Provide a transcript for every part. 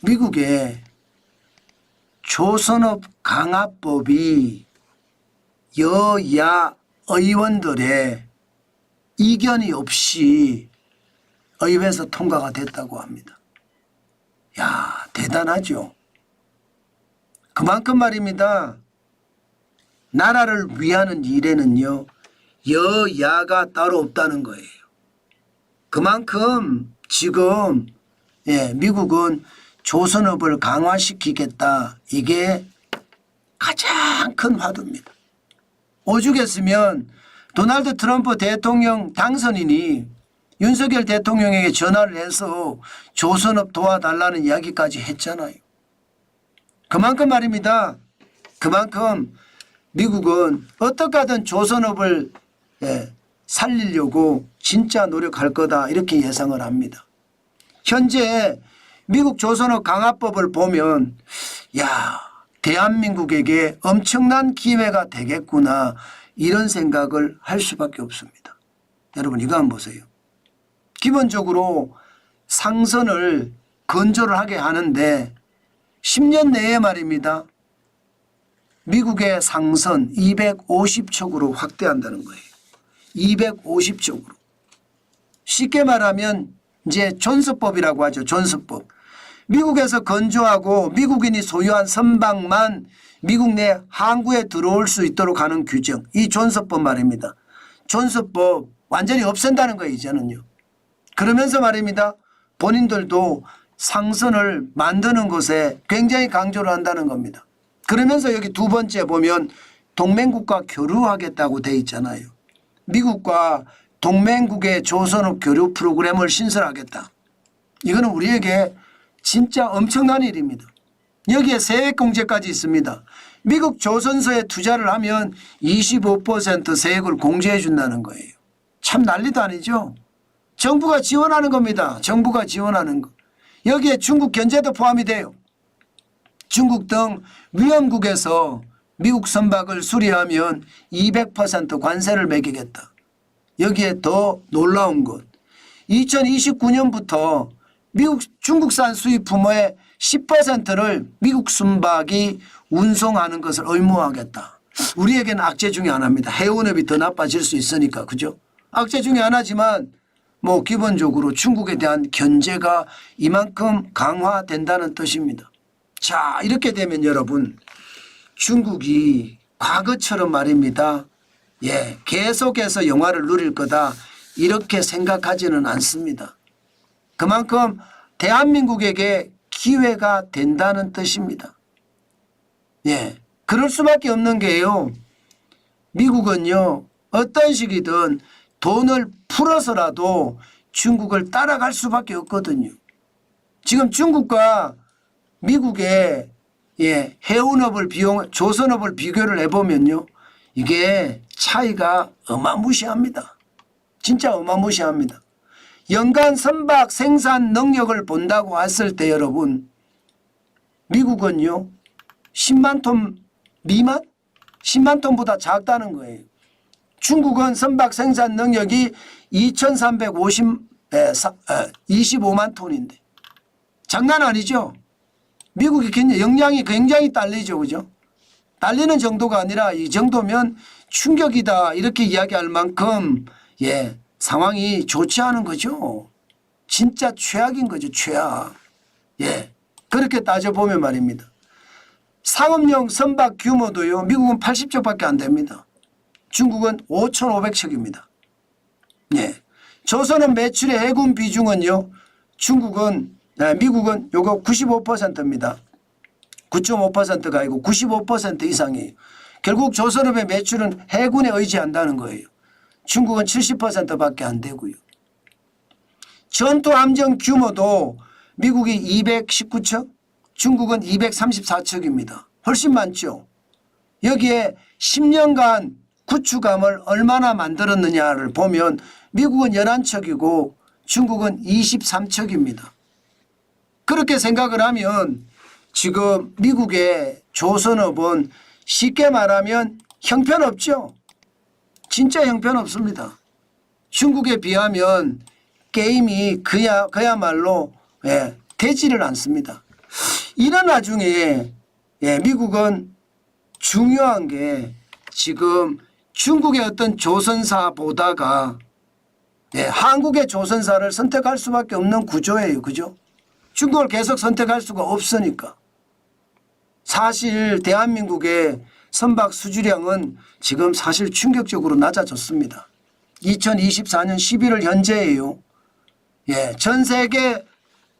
미국의 조선업 강화법이 여야 의원들의 이견이 없이 의회에서 통과가 됐다고 합니다. 야, 대단하죠. 그만큼 말입니다. 나라를 위하는 일에는요, 여야가 따로 없다는 거예요. 그만큼 지금 미국은 조선업을 강화시키겠다. 이게 가장 큰 화두입니다. 오죽했으면 도널드 트럼프 대통령 당선인이 윤석열 대통령에게 전화를 해서 조선업 도와달라는 이야기까지 했잖아요. 그만큼 말입니다. 그만큼 미국은 어떻게 하든 조선업을 살리려고 진짜 노력할 거다 이렇게 예상을 합니다. 현재 미국 조선업 강화법을 보면 야, 대한민국에게 엄청난 기회가 되겠구나 이런 생각을 할 수밖에 없습니다. 여러분 이거 한번 보세요. 기본적으로 상선을 건조를 하게 하는데 10년 내에 말입니다. 미국의 상선 250척으로 확대한다는 거예요. 250척으로. 쉽게 말하면 이제 존스법이라고 하죠. 존스법. 미국에서 건조하고 미국인이 소유한 선박만 미국 내 항구에 들어올 수 있도록 하는 규정. 이 존스법 말입니다. 존스법 완전히 없앤다는 거예요. 이제는요. 그러면서 말입니다. 본인들도 상선을 만드는 것에 굉장히 강조를 한다는 겁니다. 그러면서 여기 두 번째 보면 동맹국과 교류하겠다고 돼 있잖아요. 미국과 동맹국의 조선업 교류 프로그램을 신설하겠다. 이거는 우리에게 진짜 엄청난 일입니다. 여기에 세액공제까지 있습니다. 미국 조선소에 투자를 하면 25% 세액을 공제해 준다는 거예요. 참 난리도 아니죠. 정부가 지원하는 겁니다. 정부가 지원하는 거. 여기에 중국 견제도 포함이 돼요. 중국 등 위험국에서 미국 선박을 수리하면 200% 관세를 매기겠다. 여기에 더 놀라운 것. 2029년부터 미국 중국산 수입품의 10%를 미국 선박이 운송하는 것을 의무화하겠다. 우리에게는 악재 중에 하나입니다. 해운업이 더 나빠질 수 있으니까. 그죠? 악재 중에 하나지만 뭐 기본적으로 중국에 대한 견제가 이만큼 강화된다는 뜻입니다. 자, 이렇게 되면 여러분 중국이 과거처럼 말입니다. 계속해서 영화를 누릴 거다 이렇게 생각하지는 않습니다. 그만큼 대한민국에게 기회가 된다는 뜻입니다. 그럴 수밖에 없는 게요. 미국은요. 어떤 식이든 돈을 풀어서라도 중국을 따라갈 수밖에 없거든요. 지금 중국과 미국의 해운업을 조선업을 비교를 해보면요. 이게 차이가 어마무시합니다. 진짜 어마무시합니다. 연간 선박 생산 능력을 본다고 했을 때 여러분 미국은요 10만 톤 미만? 10만 톤보다 작다는 거예요. 중국은 선박 생산 능력이 25만 톤인데 장난 아니죠. 미국이 역량이 굉장히 딸리죠. 그죠? 딸리는 정도가 아니라 이 정도면 충격이다 이렇게 이야기할 만큼 상황이 좋지 않은 거죠. 진짜 최악인 거죠. 최악. 그렇게 따져보면 말입니다. 상업용 선박 규모도요. 미국은 80척밖에 안 됩니다. 중국은 5,500척입니다. 조선업 매출의 해군 비중은요. 미국은 요거 95%입니다. 9.5%가 아니고 95% 이상이에요. 결국 조선업의 매출은 해군에 의지한다는 거예요. 중국은 70%밖에 안 되고요. 전투함정 규모도 미국이 219척, 중국은 234척입니다. 훨씬 많죠. 여기에 10년간 구축함을 얼마나 만들었느냐를 보면 미국은 11척이고 중국은 23척입니다. 그렇게 생각을 하면 지금 미국의 조선업은 쉽게 말하면 형편없죠. 진짜 형편없습니다. 중국에 비하면 게임이 그야말로 되지를 않습니다. 이런 와중에 미국은 중요한 게 지금 중국의 어떤 조선사 보다가 한국의 조선사를 선택할 수밖에 없는 구조예요. 그죠? 중국을 계속 선택할 수가 없으니까. 사실 대한민국의 선박 수주량은 지금 사실 충격적으로 낮아졌습니다. 2024년 11월 현재예요. 전 세계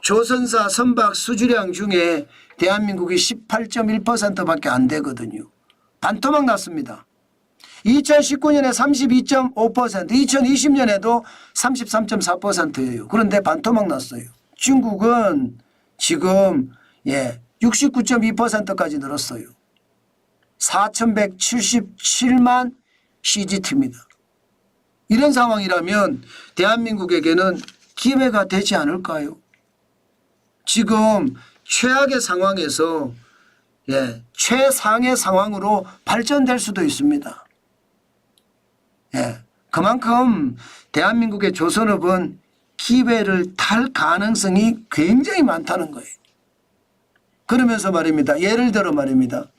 조선사 선박 수주량 중에 대한민국이 18.1%밖에 안 되거든요. 반토막 났습니다. 2019년에 32.5%, 2020년에도 33.4%예요. 그런데 반토막 났어요. 중국은 지금 69.2%까지 늘었어요. 4,177만 CGT입니다. 이런 상황이라면 대한민국에게는 기회가 되지 않을까요? 지금 최악의 상황에서 최상의 상황으로 발전될 수도 있습니다. 그만큼 대한민국의 조선업은 기회를 탈 가능성이 굉장히 많다는 거예요. 그러면서 말입니다. 예를 들어 말입니다.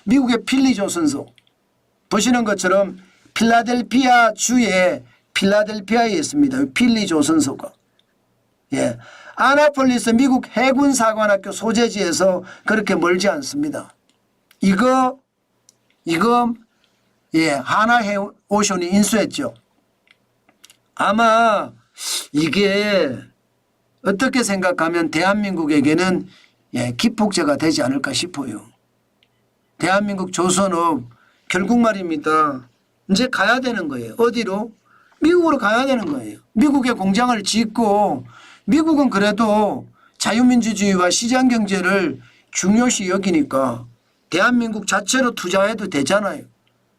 미국의 필리 조선소 보시는 것처럼 필라델피아 주의 필라델피아에 있습니다. 필리 조선소가. 아나폴리스 미국 해군사관학교 소재지에서 그렇게 멀지 않습니다. 이거 하나해오션이 인수했죠. 아마 이게 어떻게 생각하면 대한민국에게는 기폭제가 되지 않을까 싶어요. 대한민국 조선업 결국 말입니다. 이제 가야 되는 거예요. 어디로? 미국으로 가야 되는 거예요. 미국에 공장을 짓고 미국은 그래도 자유민주주의와 시장경제를 중요시 여기니까 대한민국 자체로 투자해도 되잖아요.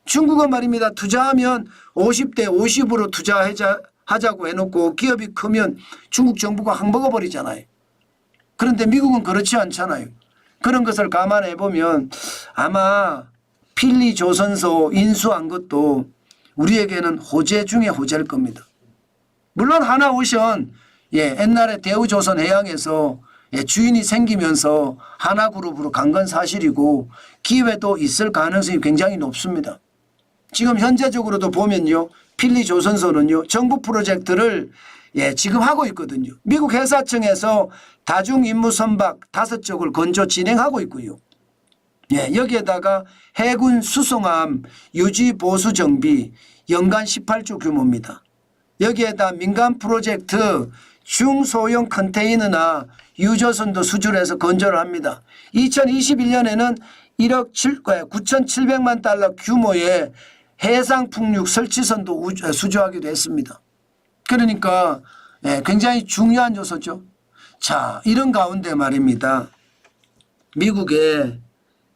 중국은 말입니다. 투자하면 50대 50으로 투자하자고 해놓고 기업이 크면 중국 정부가 확 먹어버리잖아요. 그런데 미국은 그렇지 않잖아요. 그런 것을 감안해 보면 아마 필리 조선소 인수한 것도 우리에게는 호재 중에 호재일 겁니다. 물론 하나오션 옛날에 대우조선해양에서 주인이 생기면서 하나그룹으로 간 건 사실이고 기회도 있을 가능성이 굉장히 높습니다. 지금 현재적으로도 보면요. 필리 조선소는요. 정부 프로젝트를 지금 하고 있거든요. 미국 회사청에서 다중임무선박 5척을 건조 진행하고 있고요. 여기에다가 해군 수송함 유지 보수 정비 연간 18조 규모입니다. 여기에다 민간 프로젝트 중소형 컨테이너나 유조선도 수주를 해서 건조를 합니다. 2021년에는 1억 9,700만 달러 규모의 해상 풍력 설치선도 수주하기도 했습니다. 그러니까 굉장히 중요한 요소죠. 자, 이런 가운데 말입니다. 미국의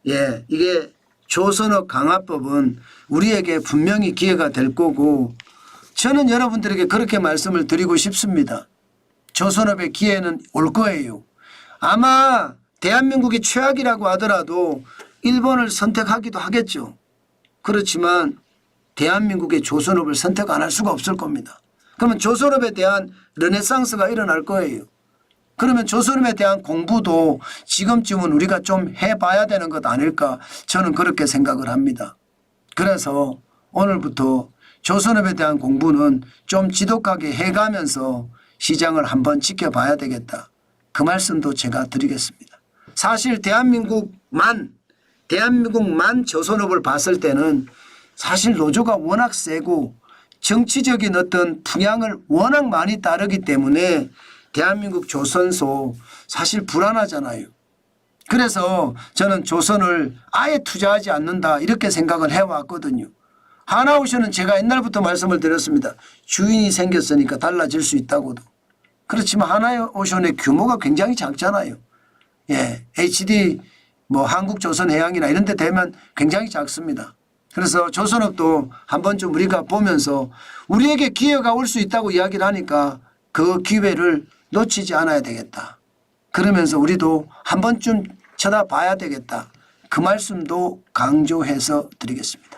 이게 조선업 강화법은 우리에게 분명히 기회가 될 거고 저는 여러분들에게 그렇게 말씀을 드리고 싶습니다. 조선업의 기회는 올 거예요. 아마 대한민국이 최악이라고 하더라도 일본을 선택하기도 하겠죠. 그렇지만 대한민국의 조선업을 선택 안 할 수가 없을 겁니다. 그러면 조선업에 대한 르네상스가 일어날 거예요. 그러면 조선업에 대한 공부도 지금쯤은 우리가 좀 해봐야 되는 것 아닐까 저는 그렇게 생각을 합니다. 그래서 오늘부터 조선업에 대한 공부는 좀 지독하게 해가면서 시장을 한번 지켜봐야 되겠다. 그 말씀도 제가 드리겠습니다. 사실 대한민국만 조선업을 봤을 때는 사실 노조가 워낙 세고 정치적인 어떤 풍향을 워낙 많이 따르기 때문에 대한민국 조선소 사실 불안하잖아요. 그래서 저는 조선을 아예 투자하지 않는다 이렇게 생각을 해왔거든요. 하나오션은 제가 옛날부터 말씀을 드렸습니다. 주인이 생겼으니까 달라질 수 있다고도. 그렇지만 하나오션의 규모가 굉장히 작잖아요. HD 한국조선해양이나 이런 데 되면 굉장히 작습니다. 그래서 조선업도 한 번쯤 우리가 보면서 우리에게 기회가 올 수 있다고 이야기를 하니까 그 기회를 놓치지 않아야 되겠다. 그러면서 우리도 한 번쯤 쳐다봐야 되겠다. 그 말씀도 강조해서 드리겠습니다.